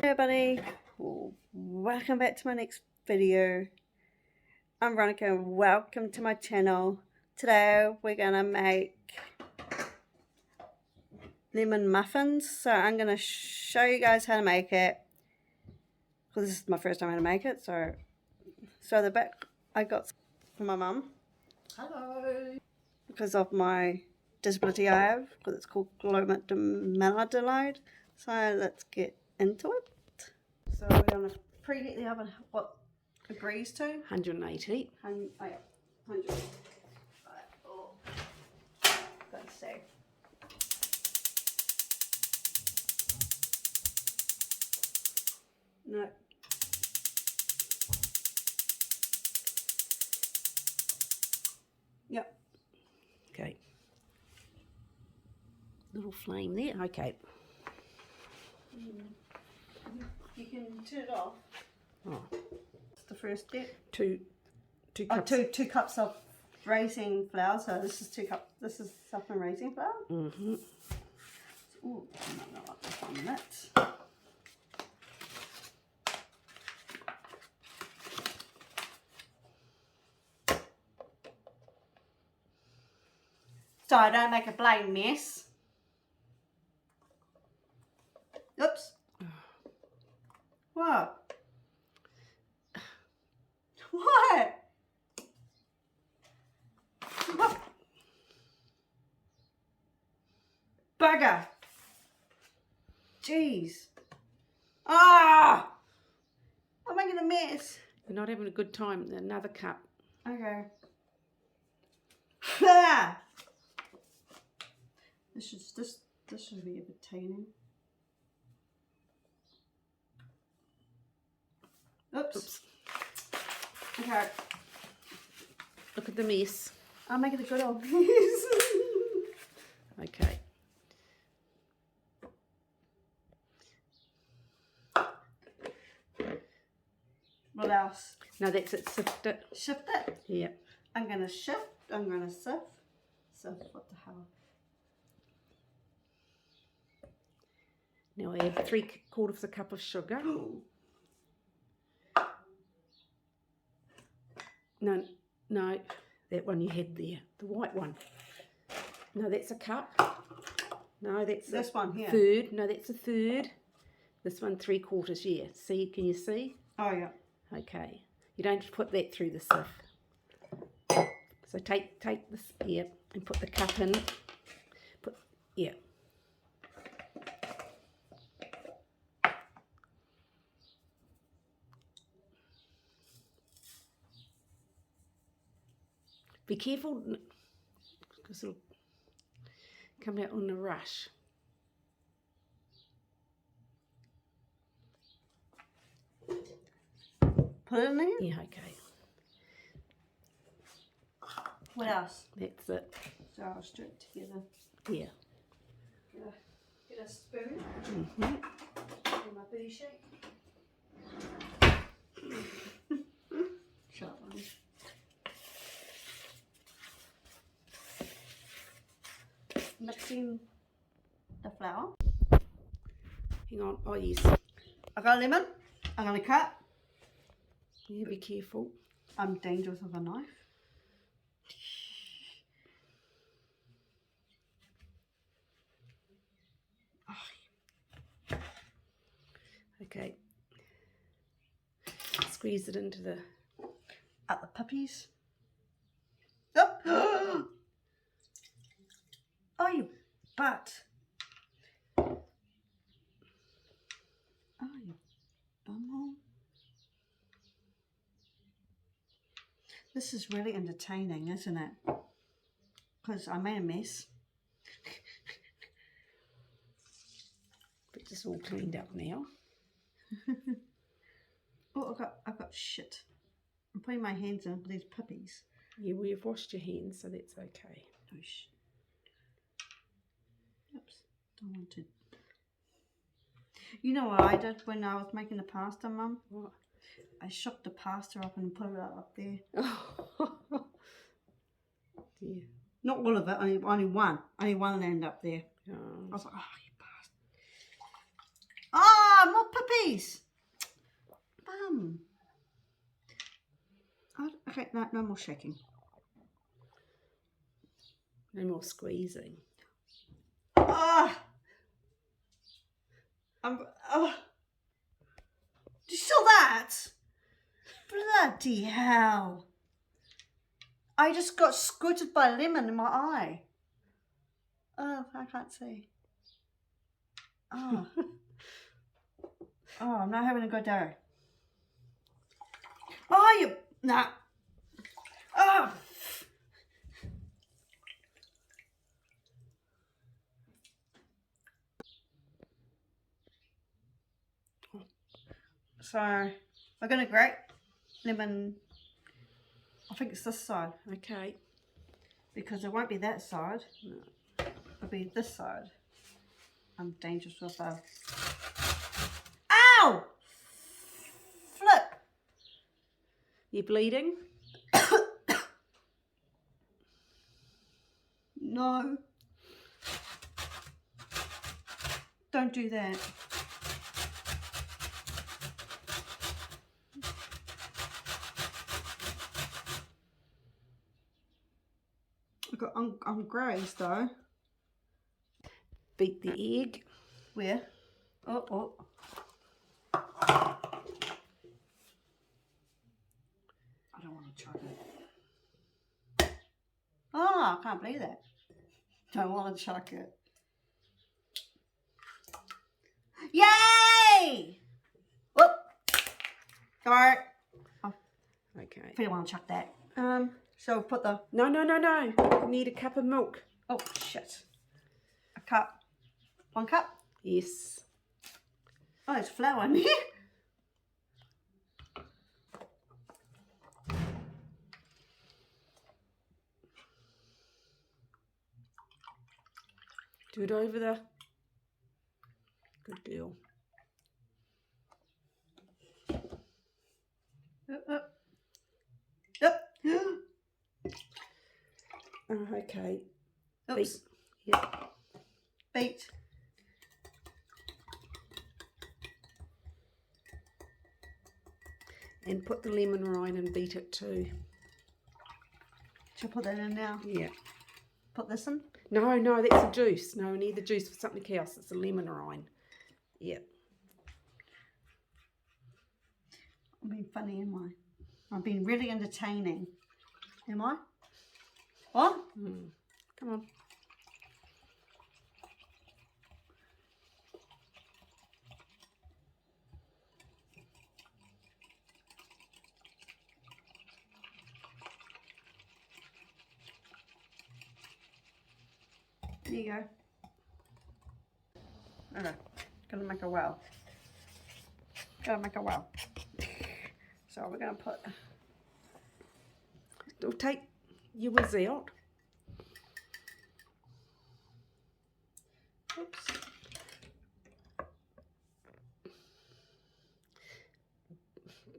Hey everybody, welcome back to my next video. I'm Veronica and welcome to my channel. Today we're gonna make lemon muffins. So I'm gonna show you guys how to make it, because this is my first time how to make it. So the back I got from my mum. Hello. Because of my disability I have, because it's called glomatomaldehyde. So let's get into it. So we're going to preheat the oven, what agrees to? 180. 100. Right, oh, let's see. No. Yep. Okay. Little flame there. Okay. You can turn it off. Oh. It's the first step. Two cups. Two cups of raising flour. So this is 2 cups. This is saffron raising flour. Mm-hmm. Ooh, I might not like this 1 minute. So I don't make a plain mess. Oops. What? What? What? Bugger. Jeez. Ah! I'm making a mess. You're not having a good time. Another cup. Okay. This should be entertaining. Oops. Okay. Look at the mess. I'll make it a good old mess. Okay. What else? No, that's it. Sift it. Shift it. Yeah. I'm gonna shift. I'm gonna sift. Sift. What the hell? Now add 3/4 cup of sugar. No, that one you had there, the white one. No, that's a cup. No, that's this one here. Third. No, that's a third. This one 3/4. Yeah. See? Can you see? Oh yeah. Okay. You don't put that through the sieve. So take this here and put the cup in. Yeah. Be careful, because it'll come out on a rush. Put it in there? Yeah, okay. What else? That's it. So I'll stir it together. Yeah. Get a spoon. Mm-hmm. In my booty shake. Sharp one. Mixing the flour. Hang on. Oh, yes. I got a lemon. I'm going to cut. Yeah, be careful. I'm dangerous with a knife. Okay. Squeeze it into the... At the puppies. Oh, oh you butt. Oh, you bumhole. This is really entertaining, isn't it? Because I made a mess. But it's all cleaned up now. Oh, I've got shit. I'm putting my hands in for these puppies. Yeah, well, you've washed your hands, so that's okay. Oh, shit. Oops. Don't want to. You know what I did when I was making the pasta, Mum? What? I shook the pasta up and put it up there. Oh. Dear. Not all of it, only one. Only one ended up there. Oh. I was like, oh, you bastard. Oh! Ah, more puppies. Bum. Oh, okay, no more shaking. No more squeezing. Ah. Oh. Do you saw that? Bloody hell. I just got squirted by lemon in my eye. Oh, I can't see. Oh. Oh, I'm not having a good day. Oh, you... Nah. Oh. So, we're going to grate lemon. I think it's this side. Okay. Because it won't be that side. No. It'll be this side. I'm dangerous with a... Ow! Flip! You bleeding? No. Don't do that. I'm grazed though. Beat the egg. Where? Oh. I don't want to chuck it. Oh, I can't believe that. Don't want to chuck it. Yay! Whoop. Alright. Okay. I don't want to chuck that. So put the... No. You need a cup of milk. Oh, shit. A cup. 1 cup? Yes. Oh, there's flour in here. Do it over the... Good girl. Up. Okay. Oops. Yep. Beat. And put the lemon rind and beat it too. Should I put that in now? Yeah. Put this in? No, that's the juice. No, we need the juice for something else. It's a lemon rind. Yep. I'm being funny, am I? I'm being really entertaining. Am I? What? Come on. There you go. Okay. Gonna make a well. So we're gonna put... It'll take your whiz out. Oops.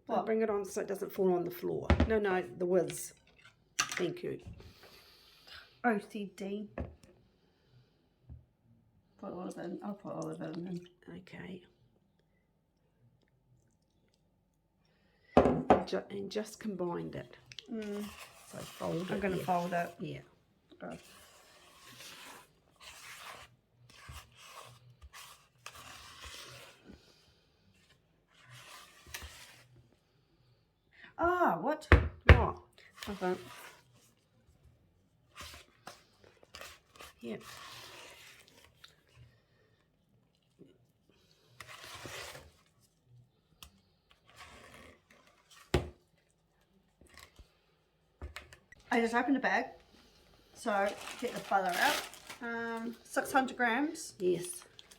What? Bring it on so it doesn't fall on the floor. No, the whiz. Thank you. OCD. Put all of it in. I'll put all of it in. Okay. And just combined it. So fold it. I'm going to fold it. Yeah. Good. Ah, what? What? Okay. Yeah. I just opened the bag, so get the butter out. 600 grams. Yes.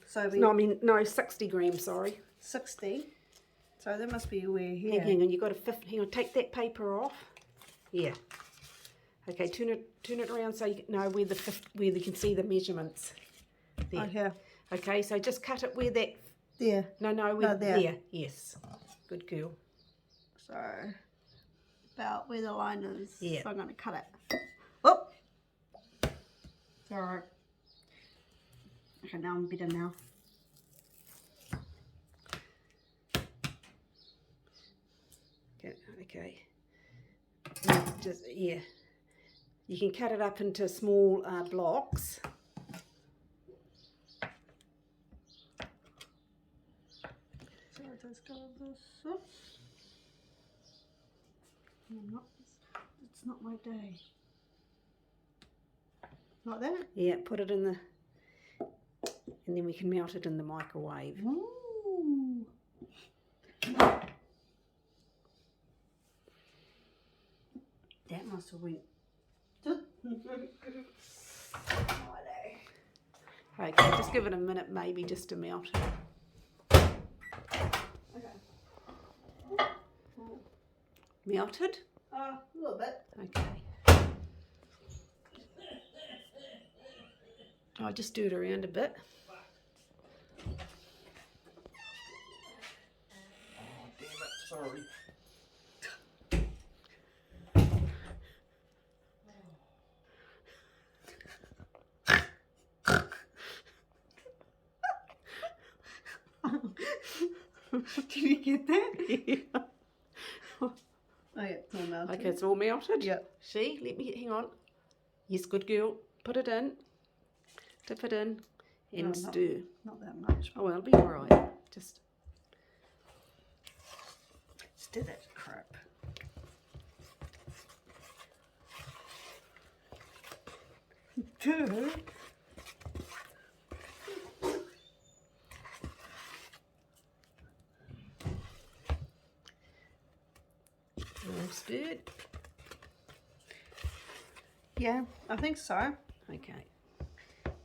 So we... No, 60 grams, sorry. 60. So there must be a way here. Hang on, you got a 50. Hang on, take that paper off. Yeah. Okay, turn it around so you know where you can see the measurements. There. Oh, here. Okay, so just cut it where that... There. No, there. there. Yes. Good girl. So, about where the line is. Yeah. So I'm going to cut it. Whoop! Sorry. Okay, now I'm better now. okay. Just, yeah. You can cut it up into small blocks. So I just got this up. No, it's not my day. Like that? Yeah, put it in the, and then we can melt it in the microwave. Ooh. That must have went. Okay, just give it a minute maybe just to melt it. Okay. Melted? A little bit. Okay. I'll just do it around a bit. Oh, damn it, sorry. Did you get that? Yeah. Oh yeah, it's all melted. Okay, it's all melted? Yep. See, let me, hang on. Yes, good girl. Put it in. Dip it in and No, stir. Not that much. Oh, well, it'll be alright. Just Stir that crap. Two. all stirred. Yeah, I think so. Okay.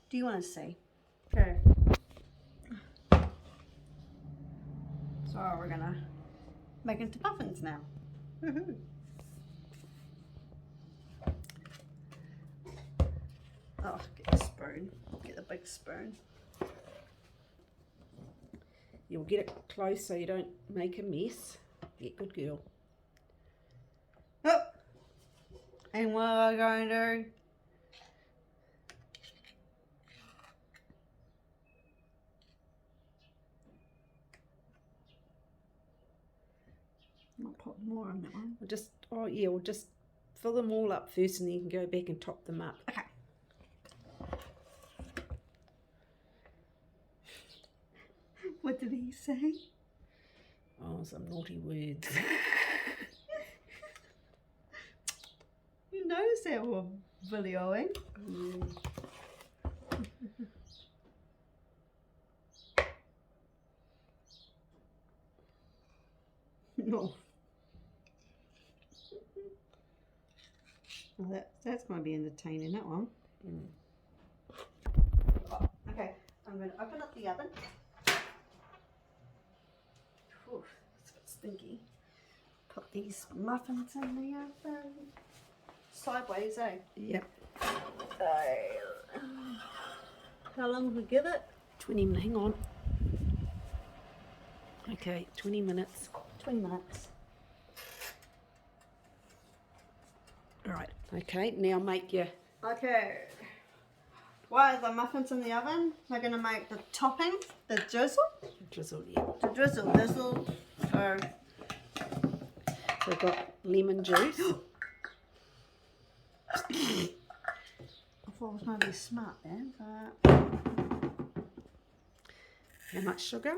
Do you want to see? Okay. So we're gonna make into muffins now. Woohoo. Oh, get the spoon. Get the big spoon. You'll get it close so you don't make a mess. Yeah, good girl. Oh. And what am I going to do? I'll put more on that one. We'll just, oh yeah, we'll just fill them all up first and then you can go back and top them up. Okay. What did he say? Oh, some naughty words. You noticed that we're videoing. No. Well, that's going to be entertaining, that one. Mm. Oh, okay, I'm going to open up the oven. Oof, it's a bit stinky. Put these muffins in the oven. Sideways, eh? Yep. How long will we give it? 20 minutes, hang on. Okay, 20 minutes. 20 minutes. Alright, okay, now make your, Okay. While the muffins in the oven, we're going to make the topping, the drizzle. drizzle, yeah. The drizzle. So, So we've got lemon juice. I thought I was going to be smart then, but How much sugar?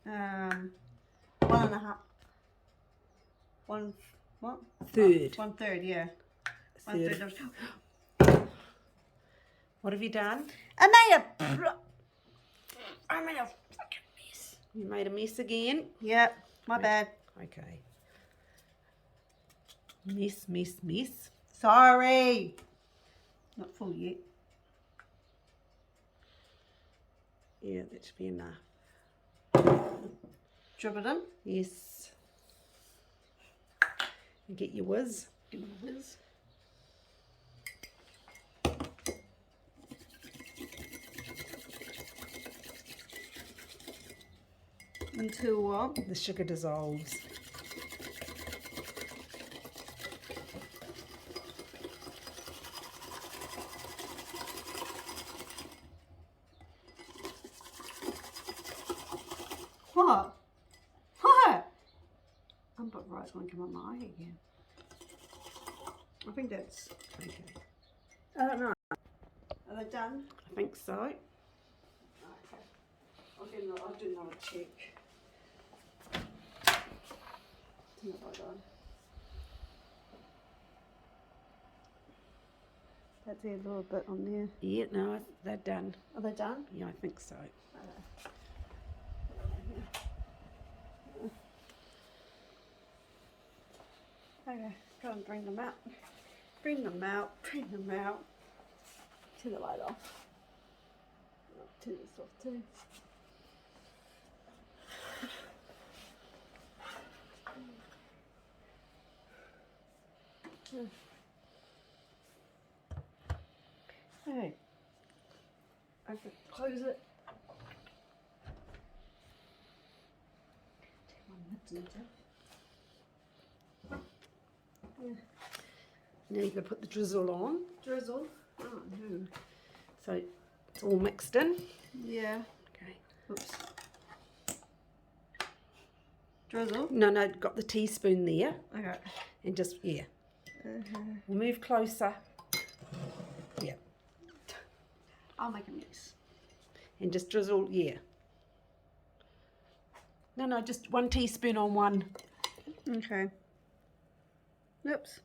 1.5. What? Third. 1/3, yeah. Third. 1/3 of. What have you done? I made a fucking mess. You made a mess again. Yep, my bad. Okay. Mess. Sorry. Not full yet. Yeah, that should be enough. Drip it in. Yes. And get your whiz. Give it a whiz. Until what? The sugar dissolves. What? What? I'm I'm but right, it's going to come on my eye again. I think that's. Okay. I don't know. Are they done? I think so. Okay. I'll do another check. See what I done. That's a little bit on there. Yeah, no, they're done. Are they done? Yeah, I think so. Okay, go and bring them out. Bring them out. Bring them out. Turn the light off. I'll turn this off too. Okay. I can close it. Take my mitts off. Yeah. Now you're going to put the drizzle on. Drizzle. Oh no. So it's all mixed in. Yeah. Okay. Oops. Drizzle. No, got the teaspoon there. Okay. And just, yeah. We'll move closer. Yeah. I'll make a mix. And just drizzle, yeah. No, just 1 teaspoon on one. Okay. Oops.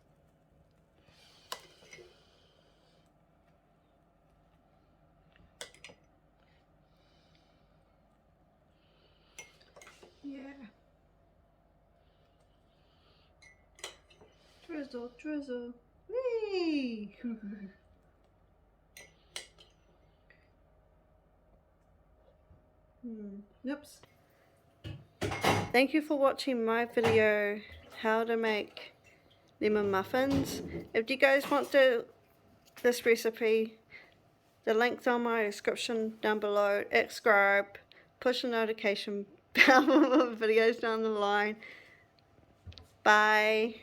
Yeah. Drizzle, drizzle. Whee! Oops. Thank you for watching my video, how to make lemon muffins. If you guys want this recipe, the link's on my description down below. Subscribe, push the notification bell for videos down the line. Bye.